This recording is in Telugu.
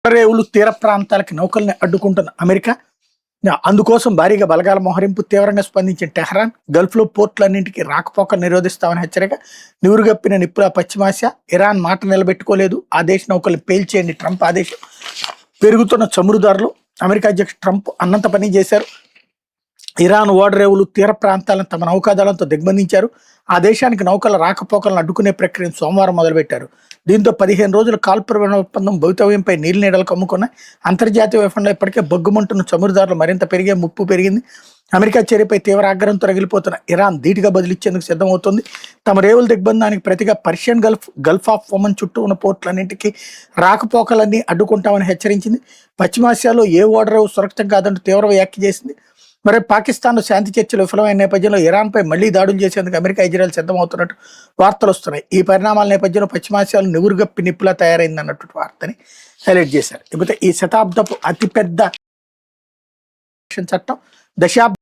రేవులు తీర ప్రాంతాలకి నౌకల్ని అడ్డుకుంటున్న అమెరికా, అందుకోసం భారీగా బలగాల మోహరింపు, తీవ్రంగా స్పందించిన టెహ్రాన్, గల్ఫ్లో పోర్టులన్నింటికి రాకపోకలు నిరోధిస్తామని హెచ్చరిక, నివురుగప్పిన నిప్పుల పశ్చిమాసియా, ఇరాన్ మాట నిలబెట్టుకోలేదు, ఆ దేశ నౌకల్ని పేల్చేయండి ట్రంప్ ఆదేశం. పెరుగుతున్న చమురు ధరలు, అమెరికా అధ్యక్షుడు ట్రంప్ అన్నంత పని చేశారు. ఇరాన్ ఓడరేవులు తీర ప్రాంతాలను తమ నౌకాదళంతో దిగ్బంధించారు. ఆ దేశానికి నౌకల రాకపోకలను అడ్డుకునే ప్రక్రియను సోమవారం మొదలుపెట్టారు. దీంతో 15 రోజుల కాల్పుల ఒప్పందం భవితవ్యంపై నీళ్ళు నీడలకు అమ్ముకున్నాయి. అంతర్జాతీయ వ్యవహారంలో ఇప్పటికే బొగ్గుమంటున్న చమురు ధరలు మరింత పెరిగే ముప్పు పెరిగింది. అమెరికా చర్యపై తీవ్ర ఆగ్రహంతో రగిలిపోతున్న ఇరాన్ ధీటుగా బదిలిచ్చేందుకు సిద్ధమవుతోంది. తమ రేవుల దిగ్బంధానికి ప్రతిగా పర్షియన్ గల్ఫ్ ఆఫ్ ఒమన్ చుట్టూ ఉన్న పోర్టులన్నింటికీ రాకపోకలన్నీ అడ్డుకుంటామని హెచ్చరించింది. పశ్చిమాసియాలో ఏ ఓడరేవు సురక్షితం కాదంటూ తీవ్ర వ్యాఖ్య చేసింది. మరి పాకిస్తాన్లో శాంతి చర్చలు విఫలమైన నేపథ్యంలో ఇరాన్పై మళ్లీ దాడులు చేసేందుకు అమెరికా, ఇజ్రాయెల్ సిద్ధమవుతున్నట్టు వార్తలు వస్తున్నాయి. ఈ పరిణామాల నేపథ్యంలో పశ్చిమాసియాలో నివురుగప్పి నిప్పులా తయారైందన్నట్టు వార్తని హైలైట్ చేశారు. ఇకపోతే ఈ శతాబ్దపు అతిపెద్ద చట్టం, దశాబ్ద